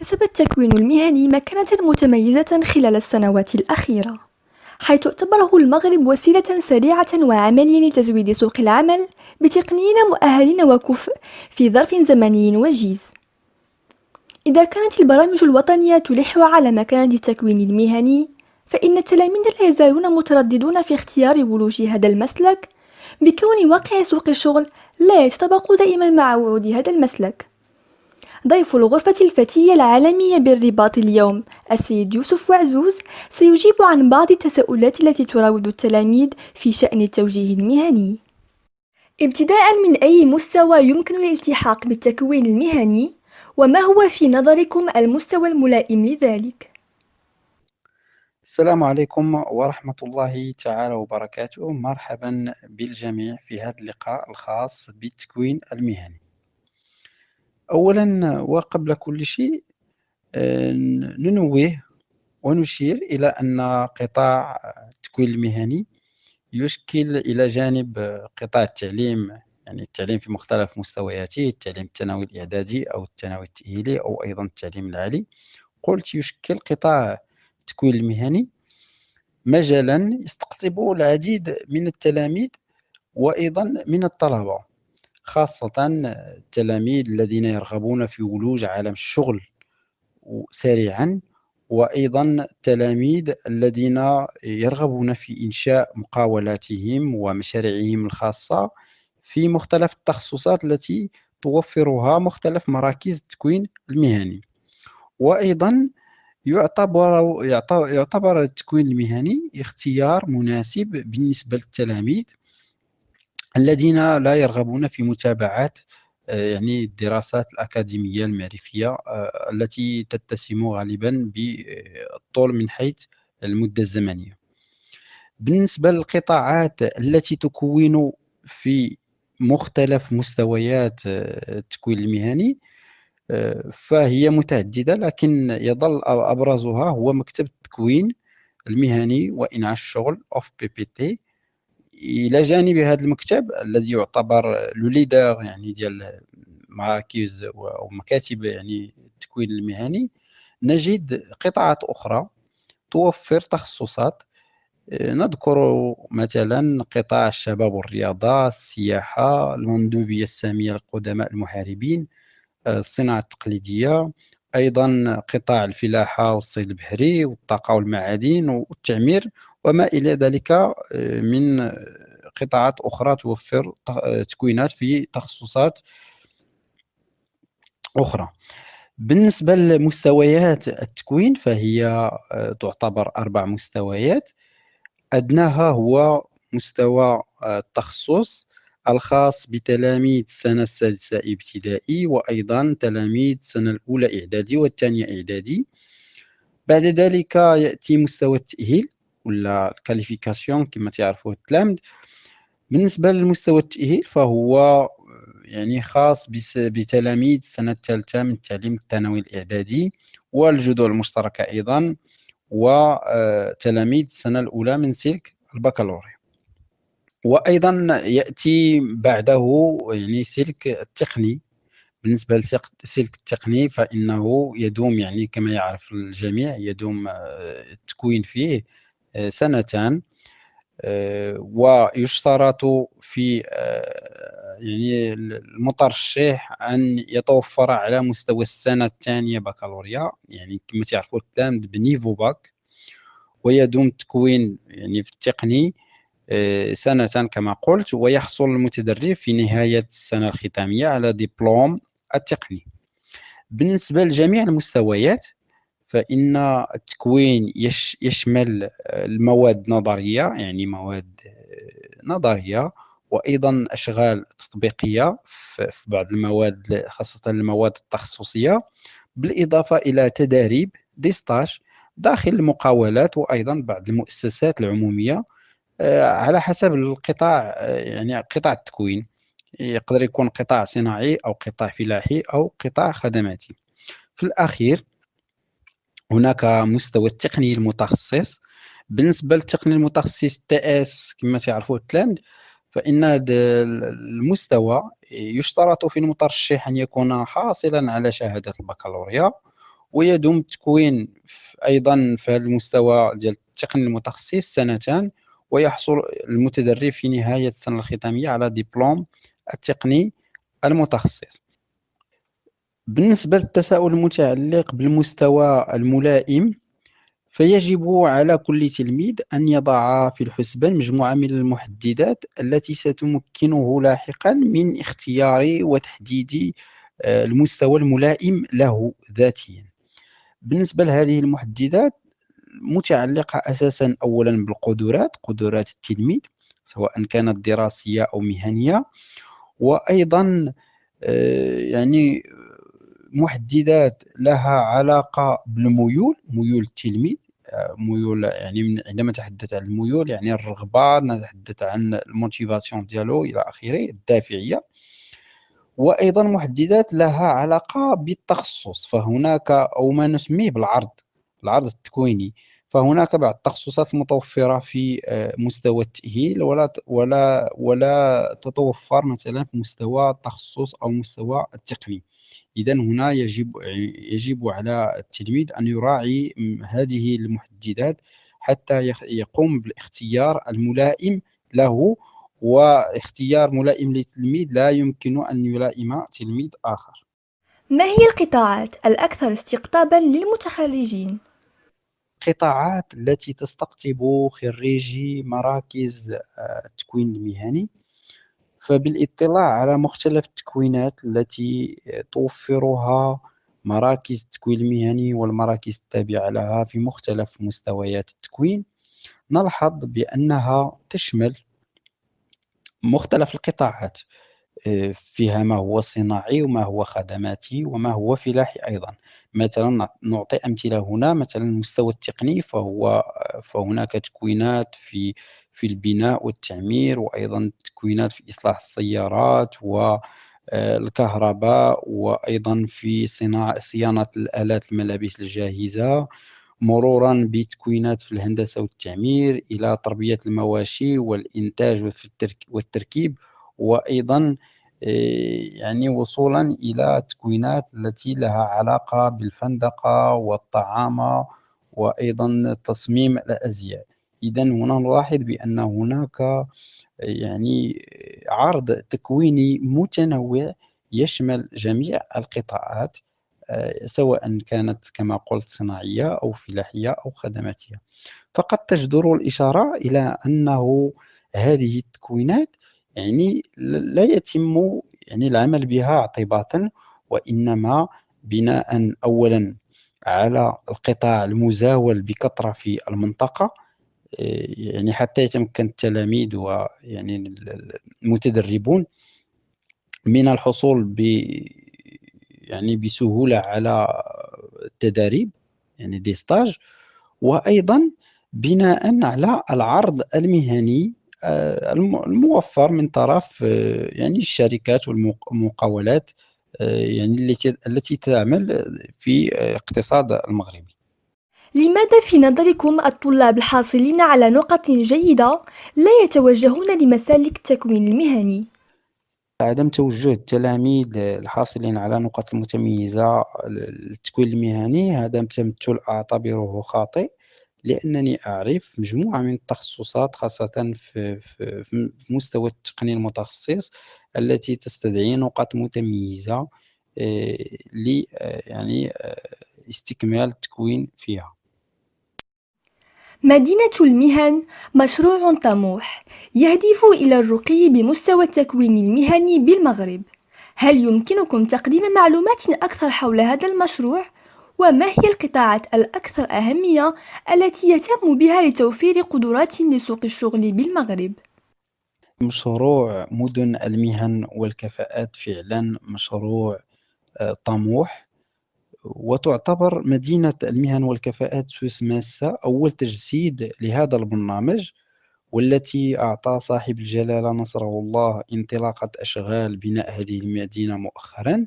اكتسب التكوين المهني مكانة متميزة خلال السنوات الأخيرة، حيث اعتبره المغرب وسيلة سريعة وعملية لتزويد سوق العمل بتقنيين مؤهلين وكفء في ظرف زمني وجيز. إذا كانت البرامج الوطنية تلح على مكانة التكوين المهني، فإن التلاميذ لا يزالون مترددون في اختيار ولوج هذا المسلك، بكون واقع سوق الشغل لا يتطابق دائما مع وعود هذا المسلك. ضيف الغرفة الفتية العالمية بالرباط اليوم السيد يوسف وعزوز سيجيب عن بعض التساؤلات التي تراود التلاميذ في شأن التوجيه المهني. ابتداء من أي مستوى يمكن الالتحاق بالتكوين المهني؟ وما هو في نظركم المستوى الملائم لذلك؟ السلام عليكم ورحمة الله تعالى وبركاته. مرحبا بالجميع في هذا اللقاء الخاص بالتكوين المهني. أولا وقبل كل شيء ننوه ونشير إلى أن قطاع التكوين المهني يشكل إلى جانب قطاع التعليم، يعني التعليم في مختلف مستوياته، التعليم الثانوي الإعدادي أو الثانوي التأهيلي أو أيضا التعليم العالي. قلت يشكل قطاع التكوين المهني مجالا يستقطب العديد من التلاميذ وأيضا من الطلبة، خاصة التلاميذ الذين يرغبون في ولوج عالم الشغل سريعا، وأيضا التلاميذ الذين يرغبون في إنشاء مقاولاتهم ومشاريعهم الخاصة في مختلف التخصصات التي توفرها مختلف مراكز التكوين المهني. وأيضا يعتبر التكوين المهني اختيار مناسب بالنسبة للتلاميذ الذين لا يرغبون في متابعة يعني الدراسات الأكاديمية المعرفية التي تتسم غالبا بالطول من حيث المدة الزمنية. بالنسبة للقطاعات التي تكون في مختلف مستويات التكوين المهني، فهي متعددة، لكن يظل أبرزها هو مكتب التكوين المهني وإنعاش الشغل (OFPPT). إلى جانب هذا المكتب الذي يعتبر لو ليدر يعني ديال مراكز أو مكاتب يعني التكوين المهني، نجد قطاعات أخرى توفر تخصصات. نذكر مثلا قطاع الشباب والرياضة، السياحة، المندوبية السامية للقدماء المحاربين، الصناعة التقليدية، أيضا قطاع الفلاحة والصيد البحري والطاقة والمعادن والتعمير وما إلى ذلك من قطاعات أخرى توفر تكوينات في تخصصات أخرى. بالنسبة لمستويات التكوين فهي تعتبر 4 مستويات. أدناها هو مستوى التخصص الخاص بتلاميذ السنة السادسة ابتدائي، وأيضا تلاميذ السنة الأولى إعدادي والثانية إعدادي. بعد ذلك يأتي مستوى التأهيل ولا الكاليفيكاسيون كما تعرفوه التلامذ. بالنسبة لمستوى التأهيل فهو يعني خاص بتلاميذ السنة الثالثة من التعليم الثانوي الإعدادي والجذور المشتركة أيضا، وتلاميذ السنة الأولى من سلك البكالوريا. وأيضا يأتي بعده يعني سلك التقني. بالنسبة للسلك التقني فإنه يدوم يعني كما يعرف الجميع يدوم التكوين فيه سنتان، ويشترط في يعني المترشح أن يتوفر على مستوى السنة الثانية بكالوريا، يعني كما تعرفوا التلامذ بنيفو باك. ويدوم التكوين يعني في التقني سنة كما قلت، ويحصل المتدرب في نهاية السنة الختامية على دبلوم التقني. بالنسبة لجميع المستويات فإن التكوين يشمل المواد النظرية، يعني مواد نظرية، وأيضا أشغال تطبيقية في بعض المواد خاصة المواد التخصصية، بالإضافة إلى تداريب ديستاج داخل المقاولات وأيضا بعض المؤسسات العمومية على حسب القطاع. يعني قطاع التكوين يقدر يكون قطاع صناعي أو قطاع فلاحي أو قطاع خدماتي. في الأخير هناك مستوى التقني المتخصص. بالنسبة للتقني المتخصص TS كما تعرفوه التلامذ، فإن هذا المستوى يشترط في المترشح أن يكون حاصلا على شهادة البكالوريا، ويدوم التكوين أيضا في هذا المستوى ديال التقني المتخصص سنتان، ويحصل المتدرب في نهاية السنة الختامية على دبلوم التقني المتخصص. بالنسبة للتساؤل المتعلق بالمستوى الملائم، فيجب على كل تلميذ أن يضع في الحسبان مجموعة من المحددات التي ستمكنه لاحقا من اختيار وتحديد المستوى الملائم له ذاتيا. بالنسبة لهذه المحددات متعلقة أساسا أولا بالقدرات، قدرات التلميذ سواء كانت دراسية أو مهنية، وأيضا يعني محددات لها علاقة بالميول، ميول التلميذ، ميول يعني عندما نتحدث عن الميول يعني الرغبة، نتحدث عن الموتيفاسيون ديالو إلى آخره، الدافعية. وأيضا محددات لها علاقة بالتخصص، فهناك أو ما نسميه بالعرض، العرض التكويني، فهناك بعض التخصصات المتوفرة في مستوى التأهيل ولا تتوفر مثلا في مستوى التخصص أو مستوى التقني. إذا هنا يجب على التلميذ أن يراعي هذه المحددات حتى يقوم بالاختيار الملائم له، واختيار ملائم للتلميذ لا يمكن أن يلائم تلميذ آخر. ما هي القطاعات الأكثر استقطابًا للمتخرجين؟ القطاعات التي تستقطب خريجي مراكز التكوين المهني، فبالاطلاع على مختلف التكوينات التي توفرها مراكز التكوين المهني والمراكز التابعة لها في مختلف مستويات التكوين، نلحظ بأنها تشمل مختلف القطاعات، فيها ما هو صناعي وما هو خدماتي وما هو فلاحي أيضا. مثلا نعطي أمثلة هنا، مثلا المستوى التقني فهناك تكوينات في البناء والتعمير، وأيضا تكوينات في إصلاح السيارات والكهرباء، وأيضا في صيانة الآلات الملابس الجاهزة، مرورا بتكوينات في الهندسة والتعمير إلى تربية المواشي والإنتاج والتركيب، وأيضا يعني وصولا إلى تكوينات التي لها علاقة بالفندقة والطعام وأيضا تصميم الأزياء. إذا هنا نلاحظ بأن هناك يعني عرض تكويني متنوع يشمل جميع القطاعات، سواء كانت كما قلت صناعية أو فلاحية أو خدماتية. فقد تجدر الإشارة إلى أنه هذه التكوينات يعني لا يتم يعني العمل بها اعتباطا، وإنما بناء أولا على القطاع المزاول بكثرة في المنطقة، يعني حتى يتمكن التلاميذ ويعني المتدربون من الحصول يعني بسهولة على التداريب، يعني دي ستاج، وأيضا بناء على العرض المهني الموفر من طرف يعني الشركات والمقاولات يعني التي تعمل في الاقتصاد المغربي. لماذا في نظركم الطلاب الحاصلين على نقط جيدة لا يتوجهون لمسالك التكوين المهني؟ عدم توجه التلاميذ الحاصلين على نقاط متميزة للتكوين المهني هذا تمثل أعتبره خاطئ، لأنني أعرف مجموعة من التخصصات خاصة في مستوى التقني المتخصص التي تستدعي نقاط متميزة ل يعني استكمال التكوين فيها. مدينة المهن مشروع طموح يهدف إلى الرقي بمستوى التكوين المهني بالمغرب. هل يمكنكم تقديم معلومات أكثر حول هذا المشروع؟ وما هي القطاعات الأكثر أهمية التي يتم بها لتوفير قدرات لسوق الشغل بالمغرب؟ مشروع مدن المهن والكفاءات فعلا مشروع طموح، وتعتبر مدينة المهن والكفاءات سوس ماسة أول تجسيد لهذا البرنامج، والتي أعطى صاحب الجلالة نصره الله انطلاقة أشغال بناء هذه المدينة مؤخرا.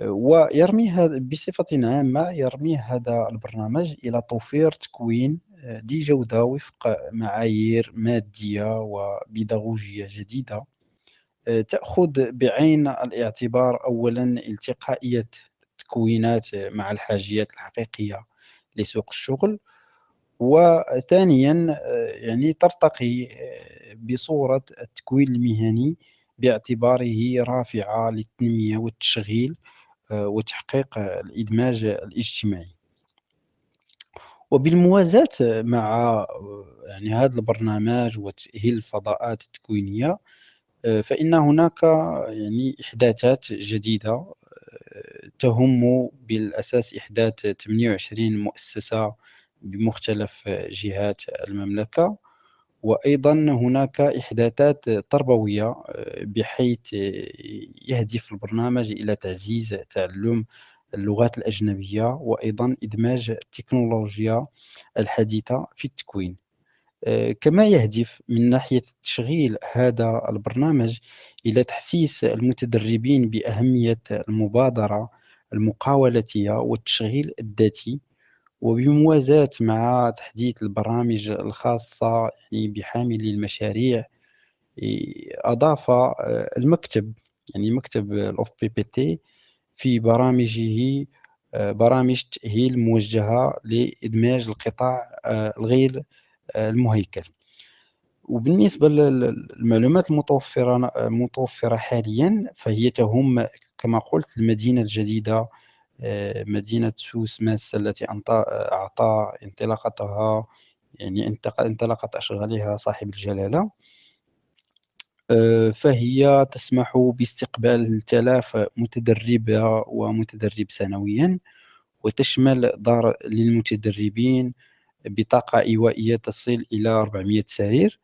ويرمي هذا بصفة عامة، يرمي هذا البرنامج إلى توفير تكوين ذي جودة وفق معايير مادية وبيداغوجية جديدة، تأخذ بعين الاعتبار أولا التقائية التكوينات مع الحاجيات الحقيقية لسوق الشغل. وثانيًا يعني ترتقي بصورة التكوين المهني باعتباره رافعة للتنمية والتشغيل وتحقيق الإدماج الاجتماعي. وبالموازاة مع يعني هذا البرنامج وتأهيل الفضاءات التكوينية، فإن هناك يعني إحداثات جديدة تهم بالأساس إحداث 28 مؤسسة بمختلف جهات المملكة. وأيضًا هناك إحداثات تربوية بحيث يهدف البرنامج إلى تعزيز تعلم اللغات الأجنبية وأيضًا إدماج التكنولوجيا الحديثة في التكوين. كما يهدف من ناحية تشغيل هذا البرنامج إلى تحسيس المتدربين بأهمية المبادرة المقاولتية والتشغيل الذاتي. وبموازاة مع تحديث البرامج الخاصة يعني بحاملي المشاريع، أضاف المكتب يعني مكتب الOFPPT في برامجه برامج تأهيل موجهة لإدماج القطاع الغير المهيكل. وبالنسبة للمعلومات المتوفرة حاليًا، فهي تهم كما قُلت المدينة الجديدة، مدينة سوس ماس التي أعطى انطلاقتها يعني انطلاقة أشغالها صاحب الجلالة. فهي تسمح باستقبال 3000 متدربة ومتدرب سنويًا، وتشمل دار للمتدربين بطاقة إيوائية تصل إلى 400 سرير.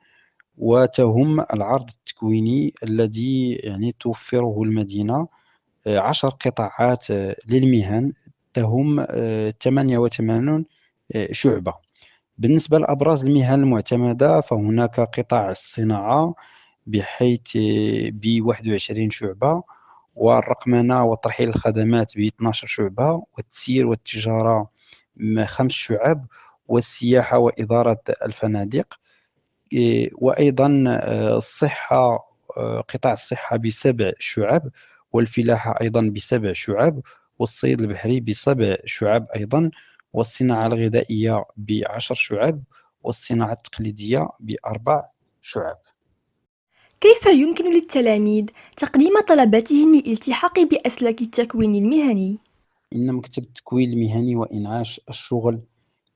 وتهم العرض التكويني الذي يعني توفره المدينة 10 قطاعات للمهن تهم 88 شُعبة. بالنسبة لأبرز المهن المعتمدة فهناك قطاع الصناعة بحيث ب21 شُعبة، والرقمنة وترحيل الخدمات ب12 شُعبة، والتسيير والتجارة 5 شُعب، والسياحة وإدارة الفنادق. وأيضًا الصحة، قطاع الصحة ب7 شُعب، والفلاحة أيضًا ب7 شُعب، والصيد البحري ب7 شُعب أيضًا، والصناعة الغذائية ب10 شُعب، والصناعة التقليدية ب4 شُعب. كيف يمكن للتلاميذ تقديم طلباتهم للالتحاق بأسلاك التكوين المهني؟ إن مكتب التكوين المهني وإنعاش الشغل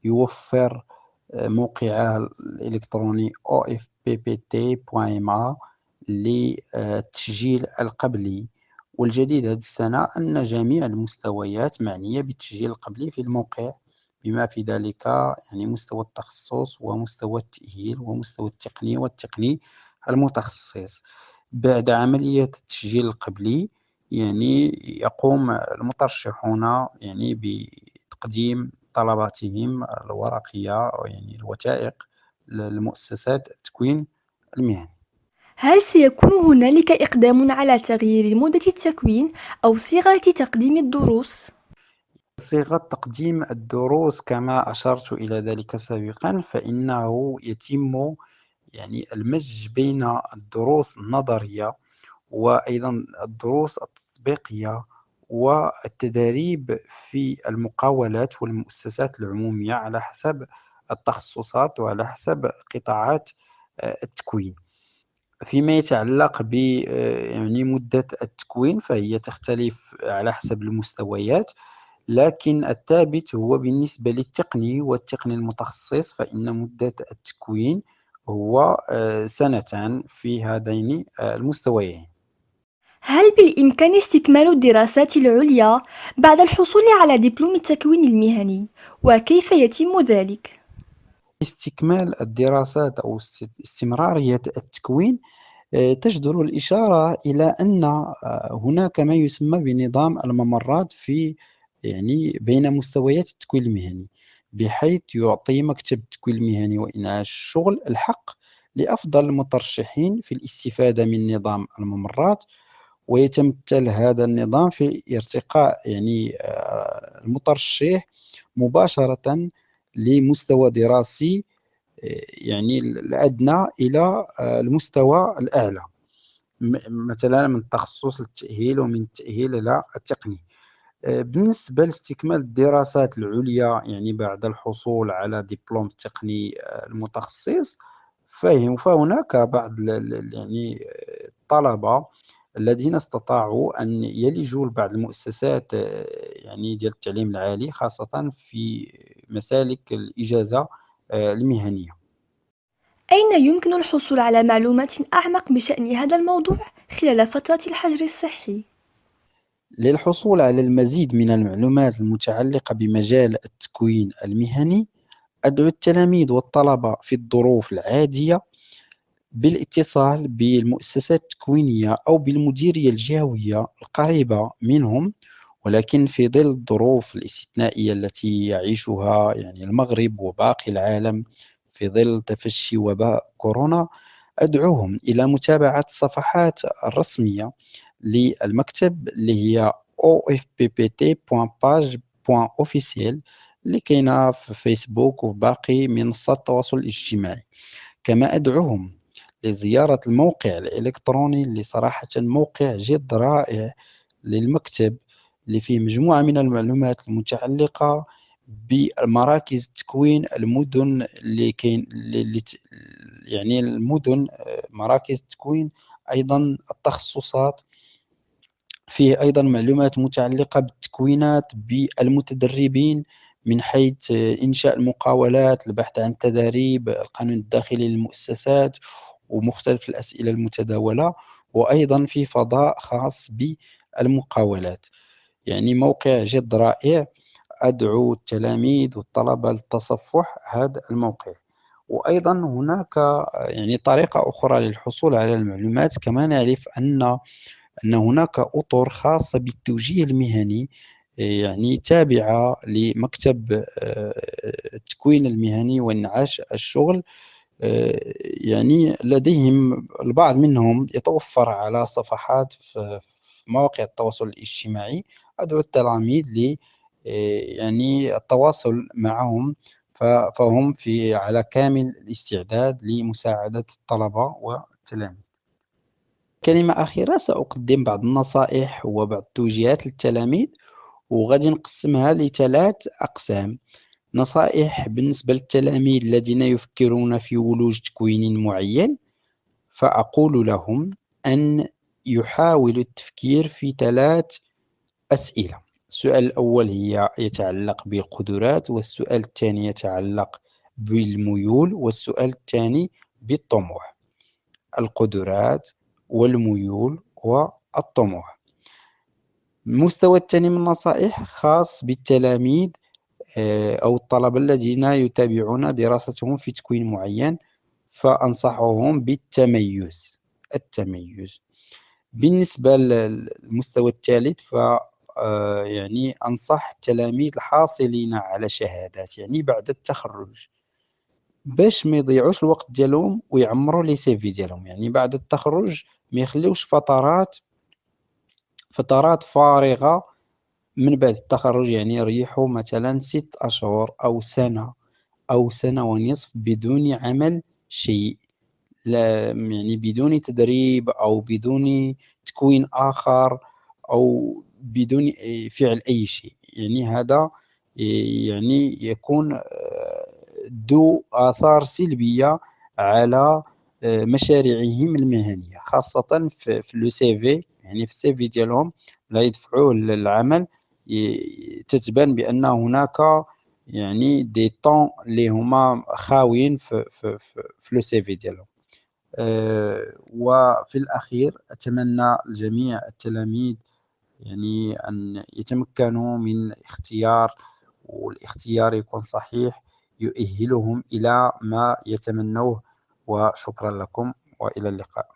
يوفر موقعه الإلكتروني ofppt.ma للتسجيل القبلي. والجديد هذه السنة أن جميع المستويات معنية بالتسجيل القبلي في الموقع، بما في ذلك يعني مستوى التخصص ومستوى التأهيل ومستوى التقني والتقني المتخصص. بعد عملية التسجيل القبلي يعني يقوم المترشحون يعني بتقديم طلباتهم الورقية يعني الوثائق لمؤسسات التكوين المهني. هل سيكون هنالك إقدام على تغيير مدة التكوين أو صيغة تقديم الدروس؟ صيغة تقديم الدروس كما أشرت إلى ذلك سابقًا، فإنه يتم يعني المزج بين الدروس النظرية وأيضًا الدروس التطبيقية والتدريب في المقاولات والمؤسسات العمومية على حسب التخصصات وعلى حسب قطاعات التكوين. فيما يتعلق يعني مدة التكوين فهي تختلف على حسب المستويات، لكن الثابت هو بالنسبة للتقني والتقني المتخصص فإن مدة التكوين هو 2 في هذين المستويين. هل بالإمكان استكمال الدراسات العليا بعد الحصول على دبلوم التكوين المهني؟ وكيف يتم ذلك؟ استكمال الدراسات أو استمرارية التكوين تجدر الإشارة إلى أن هناك ما يسمى بنظام الممرات في يعني بين مستويات التكوين المهني، بحيث يعطي مكتب التكوين المهني وإنعاش الشغل الحق لأفضل المترشحين في الاستفادة من نظام الممرات. ويتمثل هذا النظام في ارتقاء يعني المترشح مباشرة لمستوى دراسي يعني الأدنى إلى المستوى الأعلى، مثلًا من التخصص للتأهيل ومن التأهيل إلى التقني. بالنسبة لاستكمال الدراسات العُليا يعني بعد الحصول على دبلوم التقني المتخصص، فهناك بعض يعني الطلبة الذين استطاعوا أن يلجوا لبعض المؤسسات يعني ديال التعليم العالي، خاصةً في مسالك الإجازة المهنية. أين يمكن الحصول على معلومات أعمق بشأن هذا الموضوع خلال فترة الحجر الصحي؟ للحصول على المزيد من المعلومات المتعلقة بمجال التكوين المهني، أدعو التلاميذ والطلبة في الظروف العادية بالاتصال بالمؤسسات التكوينية أو بالمديرية الجهوية القريبة منهم، ولكن في ظل الظروف الاستثنائية التي يعيشها يعني المغرب وباقي العالم في ظل تفشي وباء كورونا، أدعوهم إلى متابعة الصفحات الرسمية للمكتب اللي هي ofppt.page.officiel اللي كاينة في فيسبوك وفي باقي منصات التواصل الاجتماعي. كما أدعوهم لزيارة الموقع الإلكتروني اللي صراحةً موقع جد رائع للمكتب، اللي فيه مجموعة من المعلومات المتعلقة بمراكز تكوين المدن اللي كاين اللي يعني المدن مراكز التكوين، أيضًا التخصصات، فيه أيضًا معلومات متعلقة بالتكوينات بالمتدربين من حيث إنشاء المقاولات، البحث عن التداريب، القانون الداخلي للمؤسسات، ومختلف الأسئلة المتداولة، وأيضًا في فضاء خاص بالمقاولات. يعني موقع جد رائع، أدعو التلاميذ والطلبة للتصفح هذا الموقع. وأيضًا هناك يعني طريقة أخرى للحصول على المعلومات. كما نعرف أن هناك أطر خاصة بالتوجيه المهني يعني تابعة لمكتب التكوين المهني وإنعاش الشغل، يعني لديهم البعض منهم يتوفر على صفحات في مواقع التواصل الاجتماعي. أدعو التلاميذ يعني التواصل معهم، فهم على كامل الاستعداد لمساعدة الطلبة والتلاميذ. كلمة أخيرة، سأقدم بعض النصائح وبعض التوجيهات للتلاميذ، وغادي نقسمها ل3 أقسام. نصائح بالنسبة للتلاميذ الذين يفكرون في ولوج تكوين معين، فأقول لهم أن يحاولوا التفكير في 3 أسئلة. السؤال الأول يتعلق بالقدرات، والسؤال الثاني يتعلق بالميول، والسؤال الثاني بالطموح. القدرات والميول والطموح. المستوى الثاني من النصائح خاص بالتلاميذ أو الطلبة الذين يتابعون دراستهم في تكوين معين، فأنصحهم بالتميز. التميز. بالنسبة للمستوى الثالث يعني أنصح التلاميذ الحاصلين على شهادات يعني بعد التخرج، باش ما يضيعوش الوقت ديالهم ويعمروا لي CV ديالهم. يعني بعد التخرج ما يخليوش فترات فارغة من بعد التخرج، يعني يريحوا مثلًا 6 أشهر أو سنة أو سنة ونصف بدون عمل شيء، لا يعني بدون تدريب أو بدون تكوين آخر أو بدون فعل أي شيء. يعني هذا يعني يكون ذو آثار سلبية على مشاريعهم المهنية، خاصةً في الCV، يعني في الCV ديالهم لا يدفعوه للعمل تتبان بأن هناك يعني des temps اللي هما خاويين في الCV ديالهم. وفي الأخير أتمنى لجميع التلاميذ يعني أن يتمكنوا من اختيار، والاختيار يكون صحيح يؤهلهم إلى ما يتمنوه. وشكرا لكم وإلى اللقاء.